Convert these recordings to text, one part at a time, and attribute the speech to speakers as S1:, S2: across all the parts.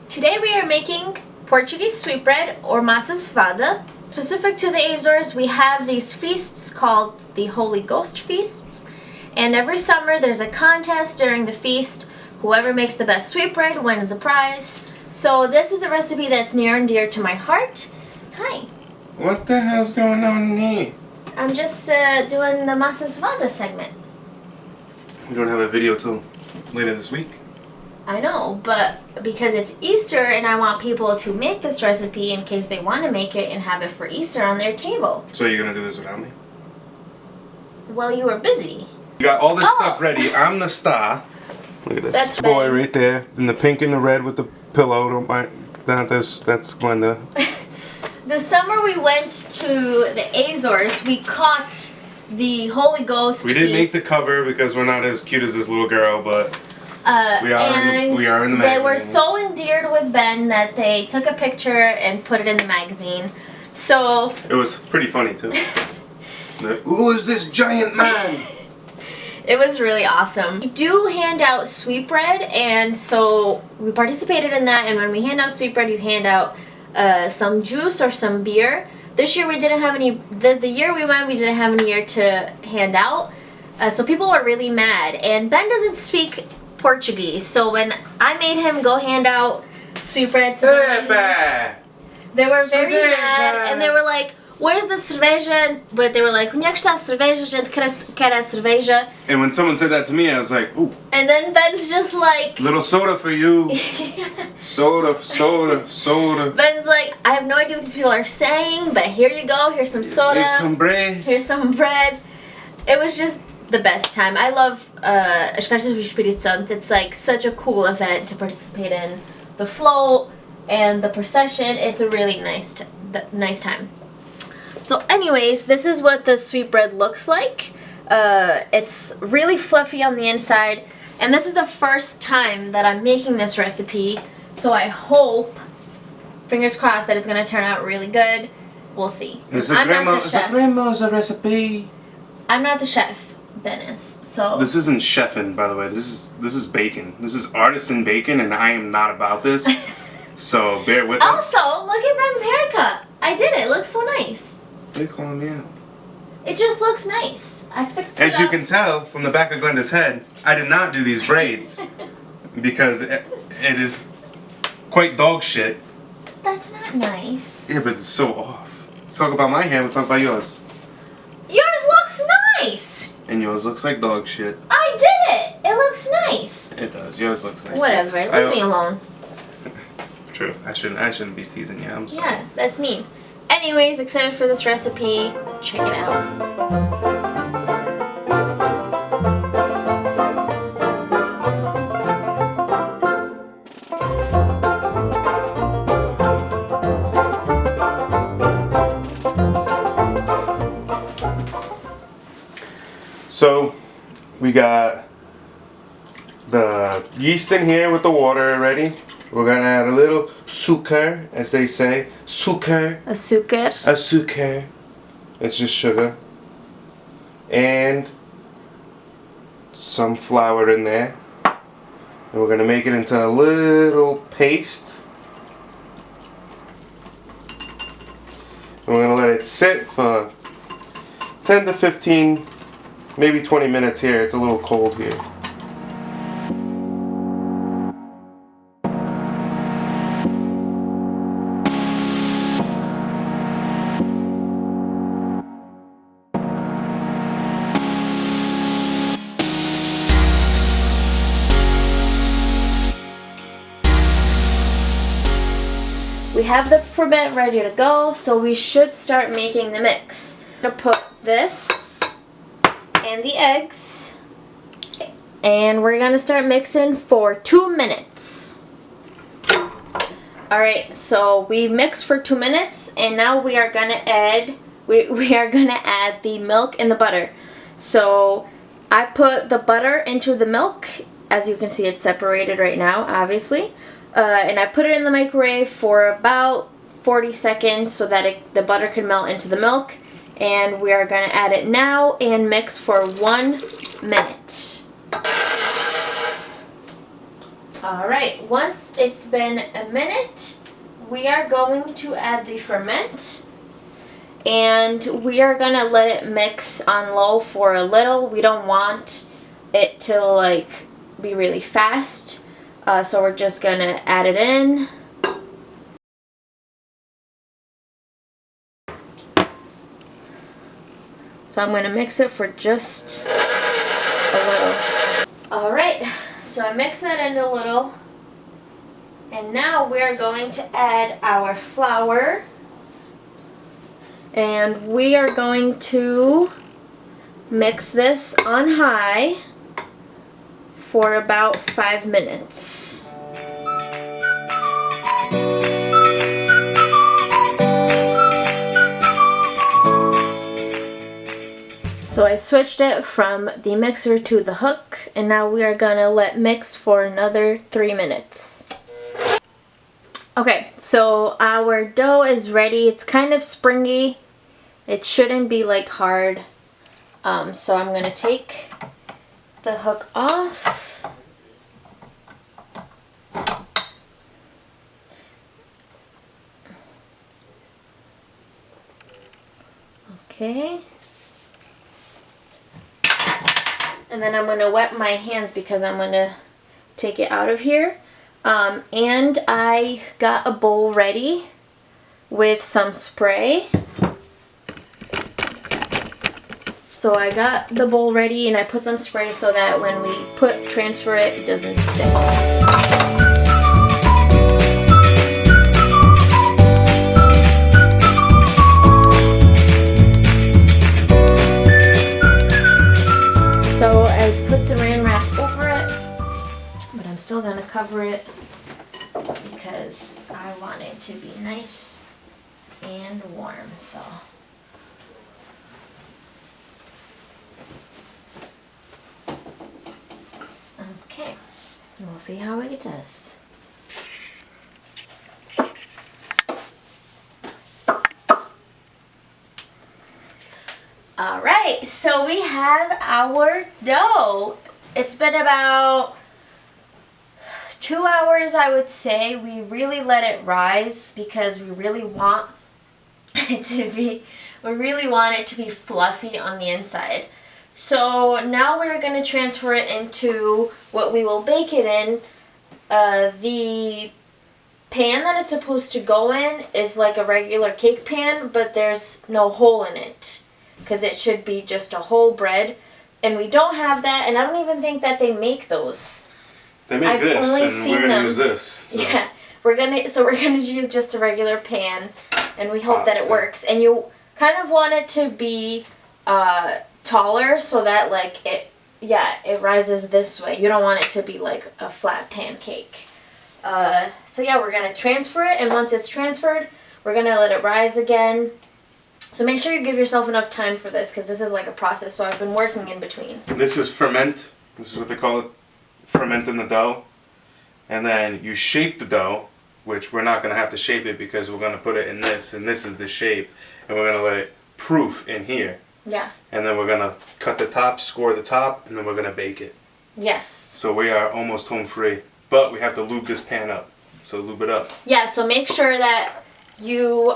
S1: Today we are making Portuguese sweetbread or massa cevada. Specific to the Azores, we have these feasts called the Holy Ghost feasts. And every summer there's a contest during the feast. Whoever makes the best sweetbread wins a prize. So this is a recipe that's near and dear to my heart. Hi.
S2: What the hell's going on here?
S1: I'm just doing the massa cevada segment.
S2: We don't have a video till later this week.
S1: I know, but because it's Easter and I want people to make this recipe in case they want to make it and have it for Easter on their table.
S2: So you're gonna do this without me?
S1: Well, you were busy.
S2: You got all this stuff ready. I'm the star. Look at this.
S1: That's
S2: boy
S1: Ben.
S2: right there. In the pink and the red with the pillow. Don't mind. Not this. That's Glenda.
S1: The summer we went to the Azores, we caught the Holy Ghost
S2: We didn't make the
S1: feasts.
S2: cover because we're not as cute as this little girl, but we are in the magazine.
S1: They were so endeared with Ben that they took a picture and put it in the magazine. So
S2: it was pretty funny too. Who is this giant man?
S1: it was really awesome. We do hand out sweetbread, and so we participated in that. And when we hand out sweetbread, you hand out some juice or some beer. This year we didn't have any. The year we went, we didn't have any year to hand out. So people were really mad. And Ben doesn't speak Portuguese, so when I made him go hand out sweetbread to them, they were very mad, and they were like, "Where's the cerveja?" But they were like, "Onde é que está a cerveja? A gente quer a cerveja."
S2: And when someone said that to me, I was like, "Ooh."
S1: And then Ben's just like,
S2: "Little soda for you." Soda, soda, soda.
S1: Ben's like, "I have no idea what these people are saying, but here you go. Here's some soda.
S2: Here's some bread.
S1: Here's some bread." It was just the best time. I love as festas do Espírito Santo. It's like such a cool event to participate in. The float and the procession. It's a really nice time. So anyways, this is what the sweetbread looks like. It's really fluffy on the inside, and this is the first time that I'm making this recipe, so I hope, fingers crossed, that it's going to turn out really good. We'll see. I'm not the chef.
S2: grandma's recipe.
S1: I'm not the chef, Ben is. So
S2: This isn't chefing, by the way. This is bacon. This is artisan bacon, and I am not about this. So bear with us.
S1: also, look at Ben's haircut. I did it. It looks so nice.
S2: What are you calling me out?
S1: It just looks nice. I fixed it
S2: As you
S1: up.
S2: can tell from the back of Glenda's head, I did not do these braids because it is quite dog shit.
S1: That's not nice.
S2: Yeah, but it's so off. Talk about my hair, we'll talk about yours.
S1: Yours looks nice.
S2: And yours looks like dog shit.
S1: I did it. It looks nice.
S2: It does. Yours looks nice.
S1: Whatever.
S2: Too.
S1: Leave me alone.
S2: True. I shouldn't be teasing you. I'm sorry.
S1: Yeah, that's me. Anyways, excited for this recipe. Check it out.
S2: So, we got the yeast in here with the water already. We're gonna add a little sucre, as they say. Sucre.
S1: Azúcar.
S2: Azúcar. It's just sugar. And some flour in there. And we're gonna make it into a little paste. And we're gonna let it sit for 10 to 15, maybe 20 minutes here. It's a little cold here.
S1: We have the ferment ready to go, so we should start making the mix. I'm gonna put this and the eggs, and we're gonna start mixing for 2 minutes. Alright, so we mixed for 2 minutes, and now we are gonna add the milk and the butter. So I put the butter into the milk. As you can see, it's separated right now, obviously. And I put it in the microwave for about 40 seconds so that the butter can melt into the milk. And we are going to add it now and mix for 1 minute. Alright, once it's been a minute, we are going to add the ferment. And we are going to let it mix on low for a little. We don't want it to like be really fast. So we're just going to add it in. So I'm going to mix it for just a little. Alright, so I mix that in a little. And now we're going to add our flour. And we are going to mix this on high for about 5 minutes. So I switched it from the mixer to the hook, and now we are gonna let mix for another 3 minutes. Okay, so our dough is ready. It's kind of springy. It shouldn't be like hard. So I'm gonna take the hook off. Okay. And then I'm going to wet my hands because I'm going to take it out of here. And I got a bowl ready with some spray. So I got the bowl ready and I put some spray so that when we transfer it, it doesn't stick. So I put saran wrap over it, but I'm still going to cover it because I want it to be nice and warm. So okay, we'll see how it does. Alright, so we have our dough. It's been about 2 hours, I would say. We really let it rise because we really want it to be fluffy on the inside. So now we're going to transfer it into what we will bake it in. The pan that it's supposed to go in is like a regular cake pan, but there's no hole in it, because it should be just a whole bread, and we don't have that, and I don't even think that they make those.
S2: They make this, and we're gonna use this.
S1: So. Yeah, we're gonna use just a regular pan, and we hope that it works. And you kind of want it to be taller so that like it rises this way. You don't want it to be like a flat pancake. So yeah, we're gonna transfer it, and once it's transferred, we're gonna let it rise again. So make sure you give yourself enough time for this because this is like a process, so I've been working in between.
S2: This is ferment. This is what they call it, ferment in the dough. And then you shape the dough, which we're not going to have to shape it because we're going to put it in this, and this is the shape. And we're going to let it proof in here.
S1: Yeah.
S2: And then we're going to cut the top, score the top, and then we're going to bake it.
S1: Yes.
S2: So we are almost home free. But we have to lube this pan up. So lube it up.
S1: Yeah, so make sure that you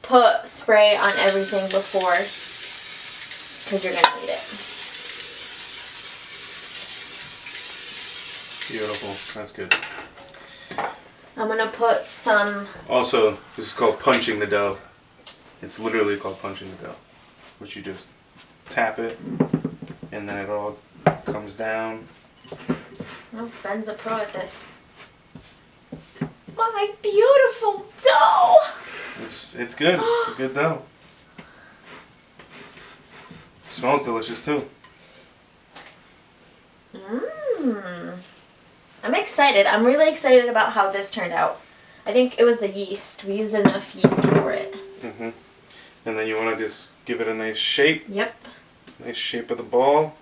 S1: put spray on everything before, because you're going to need it.
S2: Beautiful. That's good.
S1: I'm going to put some...
S2: Also, this is called punching the dough. It's literally called punching the dough. Which you just tap it, and then it all comes down.
S1: Oh, Ben's a pro at this. My beautiful dough!
S2: It's good. It's a good dough. It smells delicious too.
S1: I'm excited. I'm really excited about how this turned out. I think it was the yeast. We used enough yeast for it.
S2: And then you want to just give it a nice shape.
S1: Yep.
S2: Nice shape of the ball.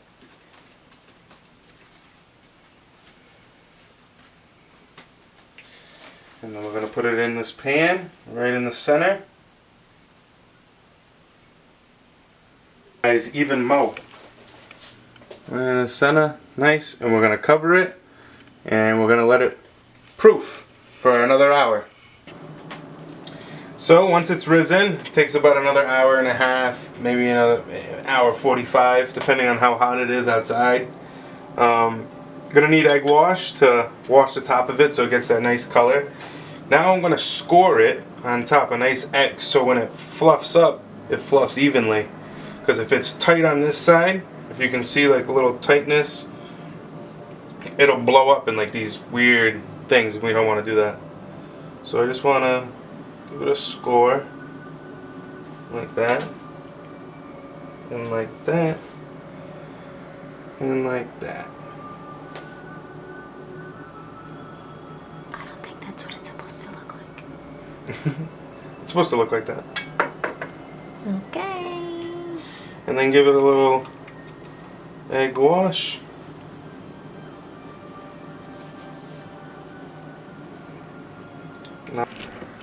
S2: And then we're going to put it in this pan, right in the center. Nice even mold. Right in the center, nice. And we're going to cover it And we're gonna let it proof for another hour. So once it's risen, it takes about another hour and a half, maybe another hour 45, depending on how hot it is outside. Gonna need egg wash to wash the top of it so it gets that nice color. Now I'm gonna score it on top, a nice X, so when it fluffs up, it fluffs evenly. Because if it's tight on this side, if you can see like a little tightness, it'll blow up in like these weird things. We don't want to do that. So I just want to give it a score like that, and like that, and like that.
S1: I don't think that's what it's supposed to look like.
S2: It's supposed to look like that.
S1: Okay.
S2: And then give it a little egg wash.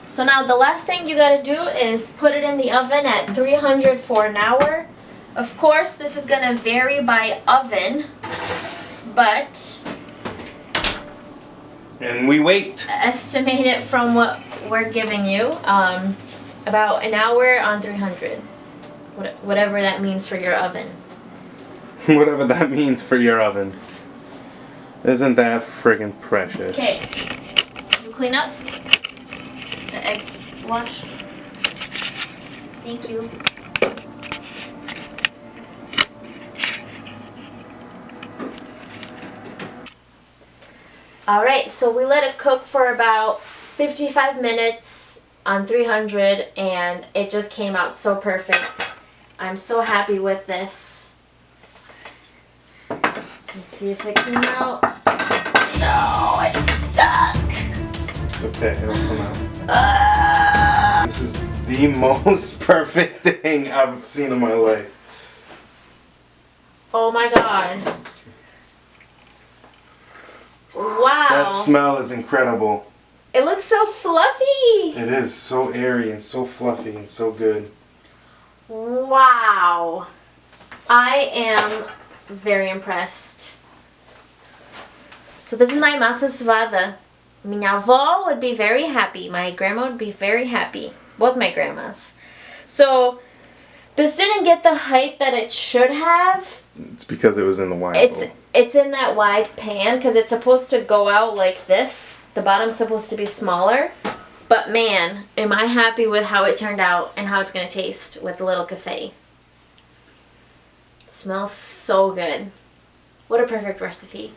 S1: So now the last thing you gotta do is put it in the oven at 300 for an hour. Of course, this is gonna vary by oven, but
S2: And we wait.
S1: estimate it from what we're giving you. About an hour on 300. Whatever that means for your oven.
S2: Whatever that means for your oven. Isn't that friggin' precious?
S1: Okay. You clean up the egg wash. Thank you. Alright, so we let it cook for about 55 minutes on 300 and it just came out so perfect. I'm so happy with this. Let's see if it came out. No, it's stuck.
S2: It's okay, it'll come out. This is the most perfect thing I've seen in my life.
S1: Oh my god. Wow.
S2: That smell is incredible.
S1: It looks so fluffy.
S2: It is so airy and so fluffy and so good.
S1: Wow. I am very impressed. So this is my massa suada. Minha avó would be very happy. My grandma would be very happy. Both my grandmas. So this didn't get the height that it should have.
S2: It's because it was in the wine bowl.
S1: It's in that wide pan because it's supposed to go out like this. The bottom's supposed to be smaller. But man, am I happy with how it turned out and how it's going to taste with a little cafe. It smells so good. What a perfect recipe.